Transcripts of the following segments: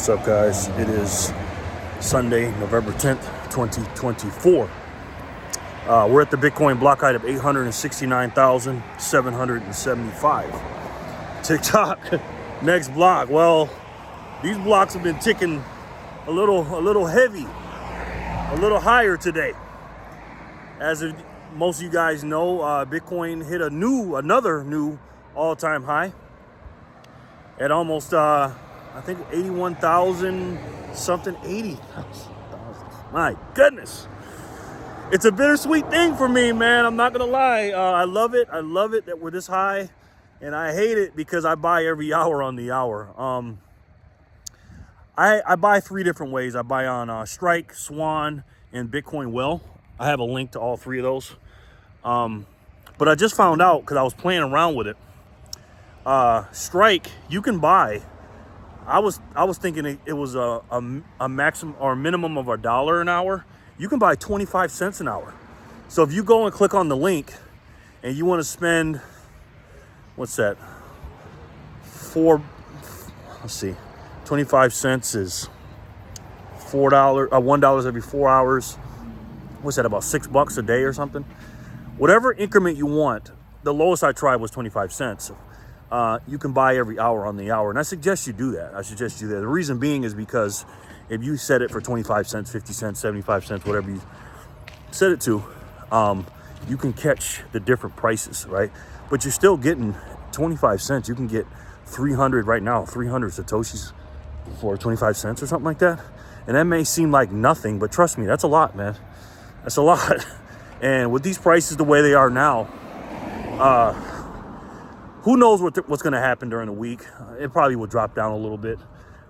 What's up, guys? It is Sunday, November 10th, 2024. We're at the Bitcoin block height of 869,775. TikTok, next block. Well, these blocks have been ticking a little heavy, a little higher today. As most of you guys know, Bitcoin hit another new all-time high at almost, I think 81,000 something, 80,000. My goodness. It's a bittersweet thing for me, man. I'm not going to lie. I love it. I love it that we're this high, and I hate it because I buy every hour on the hour. I buy three different ways. I buy on Strike, Swan, and Bitcoin Well. I have a link to all three of those. But I just found out, because I was playing around with it, Strike, you can buy. I was thinking it was a maximum or minimum of $1 an hour. You can buy 25 cents an hour. So if you go and click on the link and you want to spend, what's that? Let's see. 25 cents is $1 every 4 hours. What's that, about $6 a day or something? Whatever increment you want. The lowest I tried was 25 cents. You can buy every hour on the hour. And I suggest you do that. The reason being is because if you set it for 25 cents, 50 cents, 75 cents, whatever you set it to, you can catch the different prices, right? But you're still getting 25 cents. You can get 300 right now, 300 Satoshis for 25 cents or something like that. And that may seem like nothing, but trust me, that's a lot, man. That's a lot. And with these prices the way they are now, who knows what's going to happen during the week. It probably will drop down a little bit.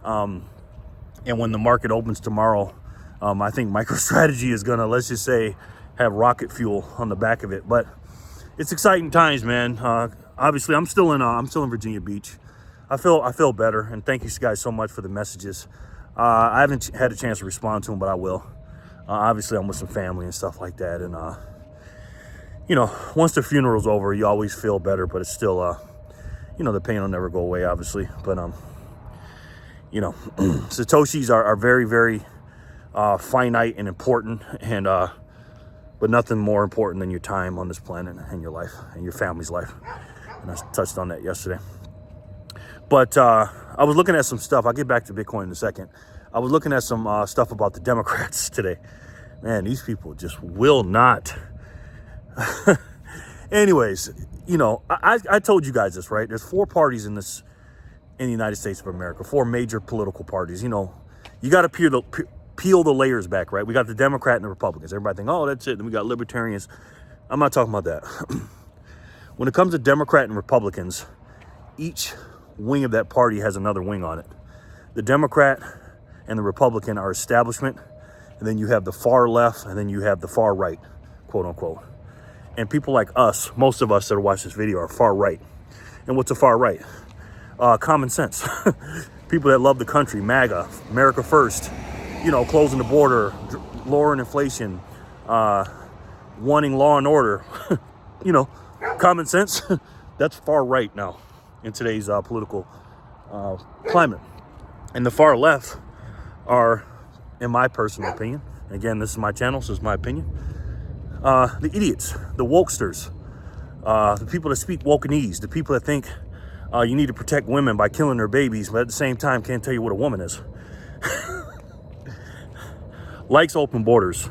And when the market opens tomorrow, I think MicroStrategy is going to, let's just say, have rocket fuel on the back of it. But it's exciting times, man. Obviously, I'm still in Virginia Beach. I feel better, and thank you guys so much for the messages. I haven't had a chance to respond to them, but I will. Obviously, I'm with some family and stuff like that, and once the funeral's over, you always feel better, but it's still, the pain will never go away, obviously. But Satoshis are very, very finite and important, and but nothing more important than your time on this planet and your life and your family's life. And I touched on that yesterday. But I was looking at some stuff. I'll get back to Bitcoin in a second. I was looking at some stuff about the Democrats today. Man, these people just will not. Anyways, I told you guys this, right? There's four parties in the United States of America, four major political parties. You got to peel the layers back, right? We got the Democrat and the Republicans. Everybody think, oh, that's it. Then we got libertarians. I'm not talking about that. When it comes to Democrat and Republicans, each wing of that party has another wing on it. The Democrat and the Republican are establishment, and then you have the far left, and then you have the far right, quote unquote. And people like us, most of us that watch this video, are far right. And what's a far right? Common sense. People that love the country, MAGA, America first, closing the border, lowering inflation, wanting law and order. Common sense. That's far right now in today's political climate. And the far left are, in my personal opinion, again, this is my channel, so it's my opinion, the idiots, the wokesters, the people that speak wokenese, the people that think you need to protect women by killing their babies, but at the same time can't tell you what a woman is. Likes open borders,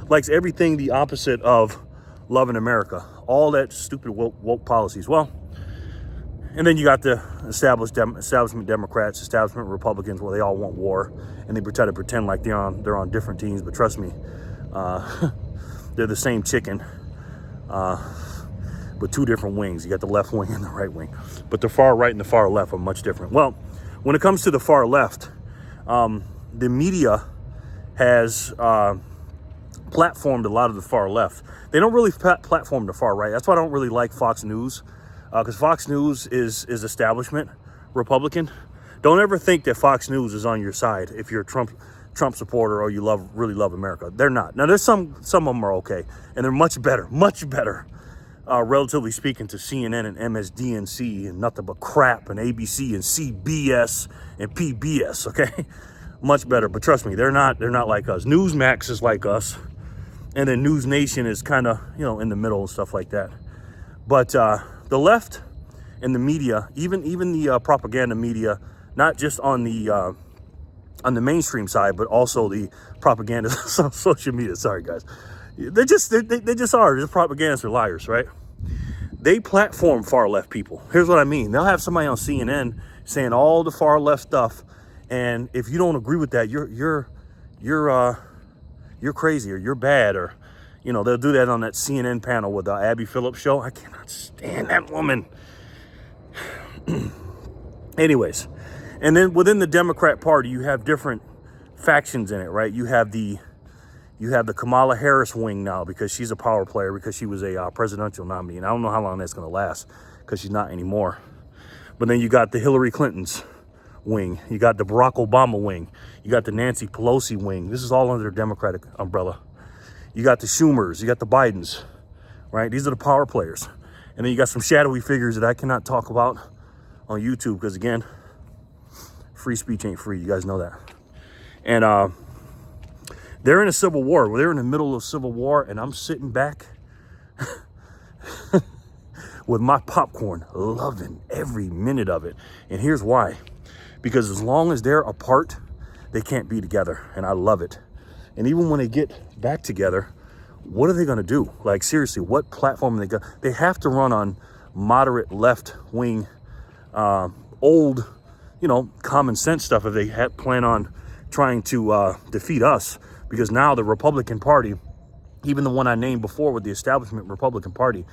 likes everything the opposite of loving America, all that stupid woke policies. Well, and then you got the establishment Democrats, establishment Republicans, where they all want war, and they try to pretend like they're on different teams. But trust me, they're the same chicken, with two different wings. You got the left wing and the right wing. But the far right and the far left are much different. Well, when it comes to the far left, the media has platformed a lot of the far left. They don't really platform the far right. That's why I don't really like Fox News, because Fox News is establishment Republican. Don't ever think that Fox News is on your side if you're a Trump supporter or you really love America. They're not. Now, there's some of them are okay, and they're much better relatively speaking, to CNN and MSDNC and nothing but crap, and ABC and CBS and PBS, okay? Much better, but trust me, they're not like us. Newsmax is like us, and then News Nation is kind of, you know, in the middle and stuff like that. But the left and the media, even the propaganda media, not just on the mainstream side, but also the propaganda on social media. Sorry, guys. They just are. They're propagandists or liars, right? They platform far left people. Here's what I mean. They'll have somebody on CNN saying all the far left stuff, and if you don't agree with that, you're crazy, or you're bad, or, you know, they'll do that on that CNN panel with the Abby Phillips show. I cannot stand that woman. Anyways, and then within the Democrat Party, you have different factions in it, right? You have the Kamala Harris wing now, because she's a power player, because she was a presidential nominee. And I don't know how long that's going to last, because she's not anymore. But then you got the Hillary Clinton's wing. You got the Barack Obama wing. You got the Nancy Pelosi wing. This is all under the Democratic umbrella. You got the Schumers. You got the Bidens, right? These are the power players. And then you got some shadowy figures that I cannot talk about on YouTube, because, again, free speech ain't free. You guys know that. And they're in a civil war. They're in the middle of a civil war, and I'm sitting back with my popcorn, loving every minute of it. And here's why. Because as long as they're apart, they can't be together, and I love it. And even when they get back together, what are they going to do? Like, seriously, what platform are they got? They have to run on moderate left-wing, old, you know, common sense stuff if they plan on trying to defeat us. Because now the Republican Party, even the one I named before with the establishment Republican Party,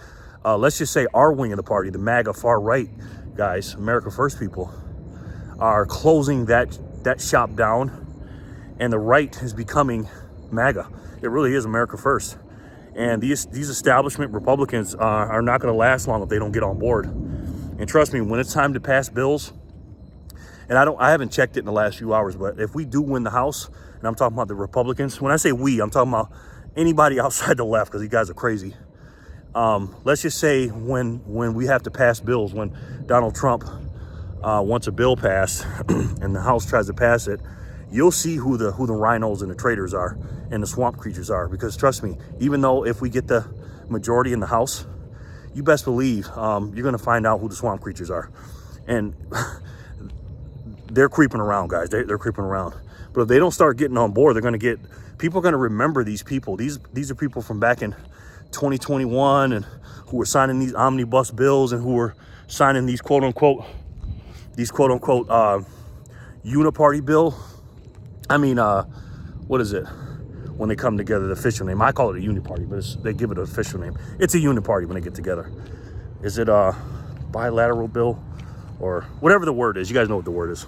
let's just say our wing of the party, the MAGA far right guys, America First people, are closing that shop down, and the right is becoming MAGA. It really is America First. And these establishment Republicans are not going to last long if they don't get on board. And trust me, when it's time to pass bills, and I haven't checked it in the last few hours, but if we do win the House, and I'm talking about the Republicans, when I say we, I'm talking about anybody outside the left, because you guys are crazy. Let's just say when we have to pass bills, when Donald Trump wants a bill passed and the House tries to pass it, you'll see who the rhinos and the traitors are and the swamp creatures are. Because trust me, even though if we get the majority in the House, you best believe you're going to find out who the swamp creatures are. And they're creeping around, guys. They're creeping around. But if they don't start getting on board, people are going to remember these people. These are people from back in 2021 and who were signing these omnibus bills and who were signing these quote unquote uniparty bill. I mean, what is it when they come together, the official name? I call it a uniparty, but they give it an official name. It's a uniparty when they get together. Is it a bilateral bill or whatever the word is? You guys know what the word is.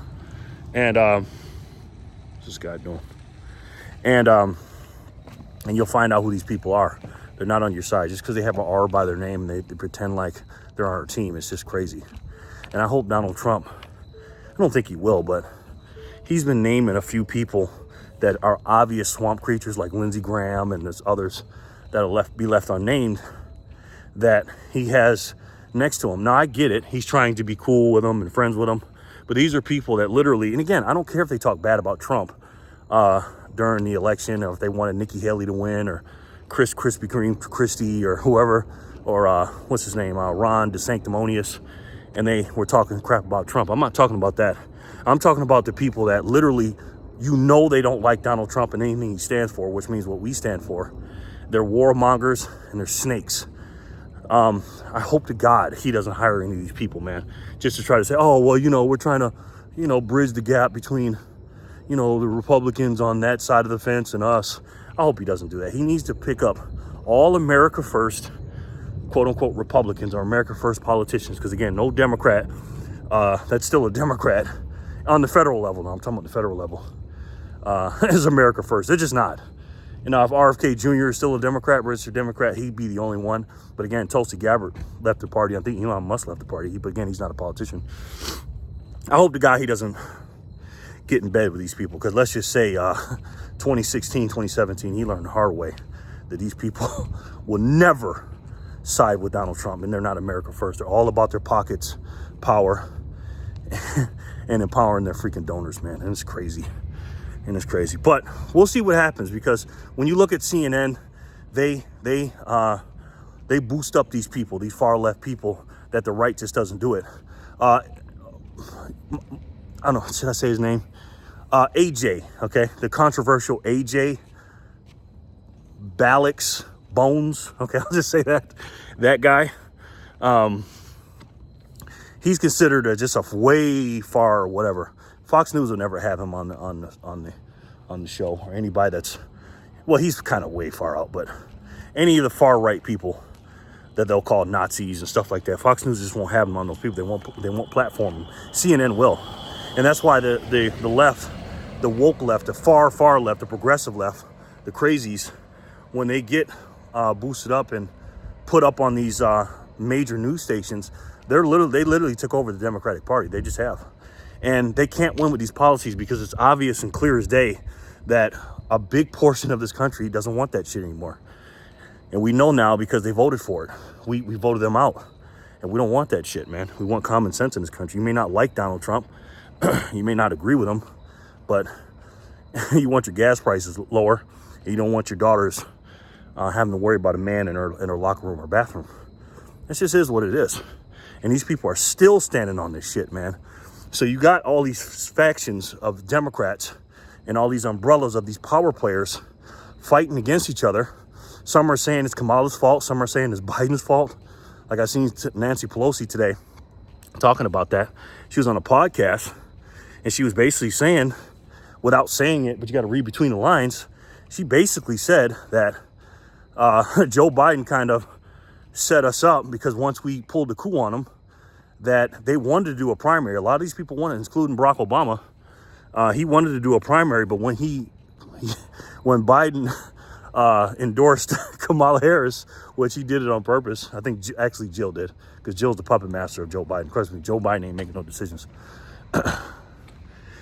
And what's this guy doing? And you'll find out who these people are. They're not on your side just because they have an R by their name and they pretend like they're on our team. It's just crazy. And I hope Donald Trump, I don't think he will, but he's been naming a few people that are obvious swamp creatures like Lindsey Graham, and there's others that'll be left unnamed that he has next to him. Now, I get it. He's trying to be cool with them and friends with them. But these are people that literally, and again, I don't care if they talk bad about Trump during the election, or if they wanted Nikki Haley to win, or Krispy Kreme Christie, or whoever, or what's his name, Ron DeSanctimonious, and they were talking crap about Trump. I'm not talking about that. I'm talking about the people that literally, you know, they don't like Donald Trump and anything he stands for, which means what we stand for. They're warmongers and they're snakes. I hope to God he doesn't hire any of these people, man, just to try to say, oh, well, you know, we're trying to, you know, bridge the gap between, you know, the Republicans on that side of the fence and us. I hope he doesn't do that. He needs to pick up all America First, quote unquote, Republicans or America First politicians. Because again, no Democrat that's still a Democrat on the federal level. Now I'm talking about the federal level is America First. They're just not. You know, if RFK Jr. is still a Democrat, registered Democrat, he'd be the only one. But again, Tulsi Gabbard left the party. I think Elon Musk left the party. But again, he's not a politician. I hope the guy, he doesn't get in bed with these people. Because let's just say 2016, 2017, he learned the hard way that these people will never side with Donald Trump, and they're not America first. They're all about their pockets, power, and empowering their freaking donors, man. And it's crazy. But we'll see what happens, because when you look at CNN, they boost up these people, these far left people, that the right just doesn't do it. I don't know, should I say his name? AJ, okay? The controversial AJ Balix Bones, okay? I'll just say that guy. He's considered just a way far whatever. Fox News will never have him on the show, or anybody that's, well, he's kind of way far out, but any of the far right people that they'll call Nazis and stuff like that, Fox News just won't have them on those people. They won't platform them. CNN will, and that's why the left, the woke left, the far left, the progressive left, the crazies, when they get boosted up and put up on these major news stations, they literally took over the Democratic Party. They just have. And they can't win with these policies, because it's obvious and clear as day that a big portion of this country doesn't want that shit anymore. And we know now, because they voted for it. We voted them out. And we don't want that shit, man. We want common sense in this country. You may not like Donald Trump. You may not agree with him. But you want your gas prices lower. And you don't want your daughters having to worry about a man in her locker room or bathroom. That just is what it is. And these people are still standing on this shit, man. So you got all these factions of Democrats and all these umbrellas of these power players fighting against each other. Some are saying it's Kamala's fault. Some are saying it's Biden's fault. Like I seen Nancy Pelosi today talking about that. She was on a podcast, and she was basically saying, without saying it, but you got to read between the lines, she basically said that Joe Biden kind of set us up, because once we pulled the coup on him, that they wanted to do a primary. A lot of these people wanted, including Barack Obama. He wanted to do a primary, but when when Biden endorsed Kamala Harris, which he did it on purpose. I think actually Jill did, because Jill's the puppet master of Joe Biden. Trust me, Joe Biden ain't making no decisions.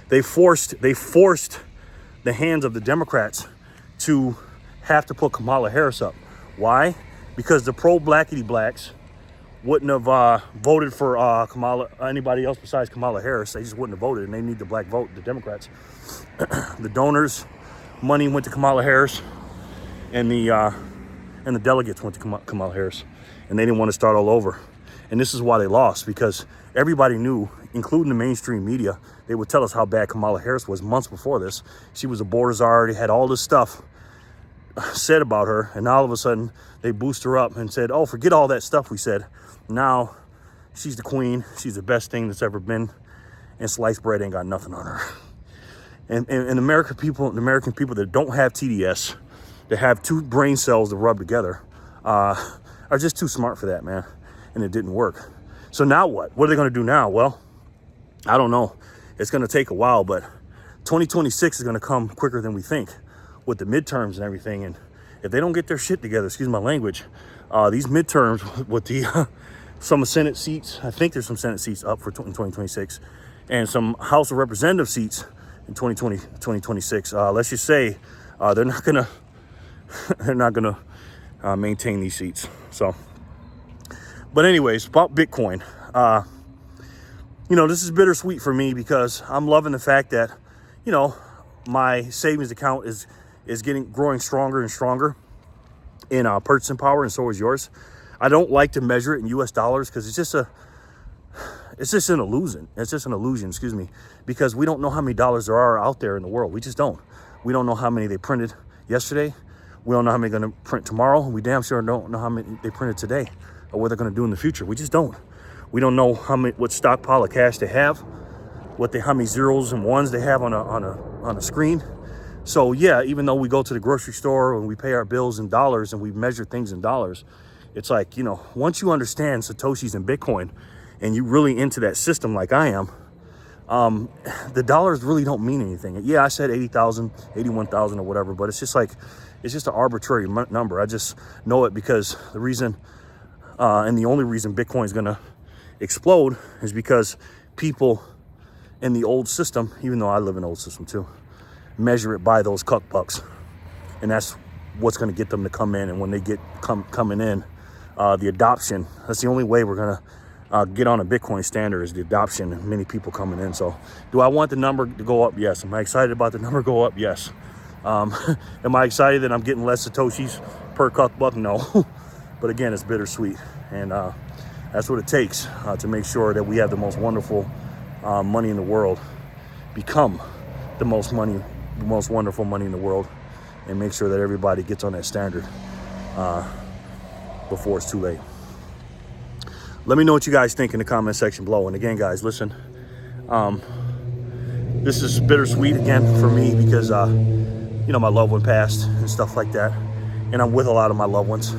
They forced the hands of the Democrats to have to put Kamala Harris up. Why? Because the pro-blackity blacks wouldn't have voted for anybody else besides Kamala Harris. They just wouldn't have voted, and they need the black vote, the Democrats. The donors, money went to Kamala Harris, and the delegates went to Kamala Harris, and they didn't want to start all over. And this is why they lost, because everybody knew, including the mainstream media, they would tell us how bad Kamala Harris was months before this. She was a border czar, had all this stuff said about her, and all of a sudden they boost her up and said, oh, forget all that stuff we said. Now she's the queen. She's the best thing that's ever been, and sliced bread ain't got nothing on her. And American people that don't have TDS, that have two brain cells to rub together, are just too smart for that, man. And it didn't work. So now what? What are they going to do now? Well, I don't know. It's going to take a while, but 2026 is going to come quicker than we think, with the midterms and everything. And if they don't get their shit together, excuse my language, these midterms with the some Senate seats, I think there's some Senate seats up for 2026, and some House of Representative seats in 2026. Let's just say they're not gonna maintain these seats. So, but anyways, about Bitcoin, this is bittersweet for me, because I'm loving the fact that, my savings account is growing stronger and stronger in purchasing power, and so is yours. I don't like to measure it in US dollars, because it's just an illusion. It's just an illusion, excuse me, because we don't know how many dollars there are out there in the world. We just don't. We don't know how many they printed yesterday. We don't know how many they're going to print tomorrow. We damn sure don't know how many they printed today, or what they're going to do in the future. We just don't. We don't know what stockpile of cash they have, how many zeros and ones they have on a screen. So yeah, even though we go to the grocery store and we pay our bills in dollars and we measure things in dollars, it's like, once you understand Satoshis and Bitcoin, and you really into that system like I am, the dollars really don't mean anything. Yeah, I said 80,000, 81,000 or whatever, but it's just an arbitrary number. I just know it because the reason, and the only reason Bitcoin is going to explode is because people in the old system, even though I live in an old system too, measure it by those cuck bucks. And that's what's going to get them to come in. And when they get coming in, the adoption. That's the only way we're going to get on a Bitcoin standard, is the adoption and many people coming in. So do I want the number to go up? Yes. Am I excited about the number go up? Yes. Am I excited that I'm getting less Satoshis per cuck buck? No. But again, it's bittersweet. And that's what it takes to make sure that we have the most wonderful money in the world, become the most wonderful money in the world, and make sure that everybody gets on that standard before it's too late. Let me know what you guys think in the comment section below. And again, guys, listen, this is bittersweet again for me because, you know, my loved one passed and stuff like that. And I'm with a lot of my loved ones.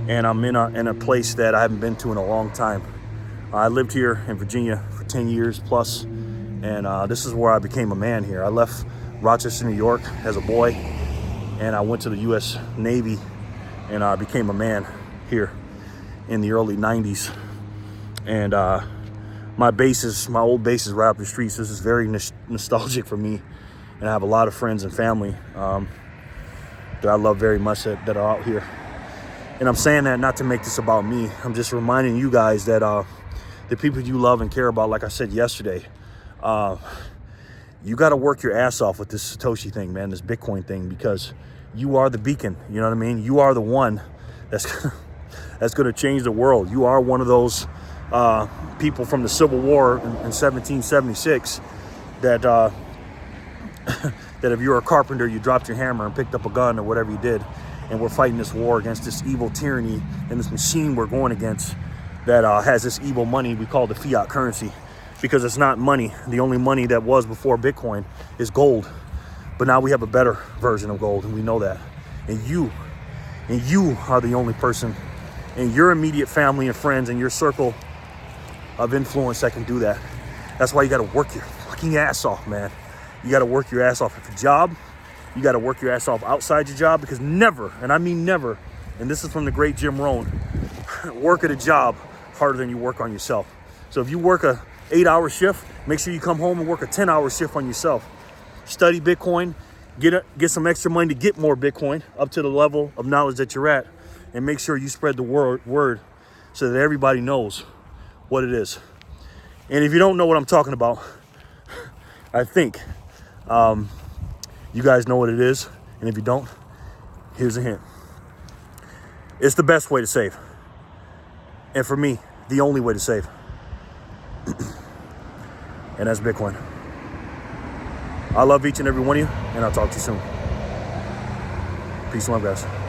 And I'm in a place that I haven't been to in a long time. I lived here in Virginia for 10 years plus. And this is where I became a man here. I left Rochester, New York as a boy. And I went to the U.S. Navy and I became a man here in the early 90s. And my old base is right up the streets. This is very nostalgic for me. And I have a lot of friends and family that I love very much that are out here. And I'm saying that not to make this about me. I'm just reminding you guys that the people you love and care about, like I said yesterday, you got to work your ass off with this Satoshi thing, man, this Bitcoin thing, because you are the beacon. You know what I mean? You are the one that's going to change the world. You are one of those people from the Civil War in 1776 that that if you're a carpenter, you dropped your hammer and picked up a gun or whatever you did, and we're fighting this war against this evil tyranny and this machine we're going against that has this evil money we call the fiat currency, because it's not money. The only money that was before Bitcoin is gold, but now we have a better version of gold, and we know that. And you are the only person in your immediate family and friends and your circle of influence that can do that. That's why you got to work your fucking ass off, man. You got to work your ass off at the job. You got to work your ass off outside your job, because never, and I mean never, and this is from the great Jim Rohn, work at a job harder than you work on yourself. So if you work a 8-hour shift, make sure you come home and work a 10-hour shift on yourself. Study Bitcoin, get some extra money to get more Bitcoin up to the level of knowledge that you're at, and make sure you spread the word so that everybody knows what it is. And if you don't know what I'm talking about, I think you guys know what it is. And if you don't, here's a hint. It's the best way to save. And for me, the only way to save. And that's Bitcoin. I love each and every one of you, and I'll talk to you soon. Peace and love, guys.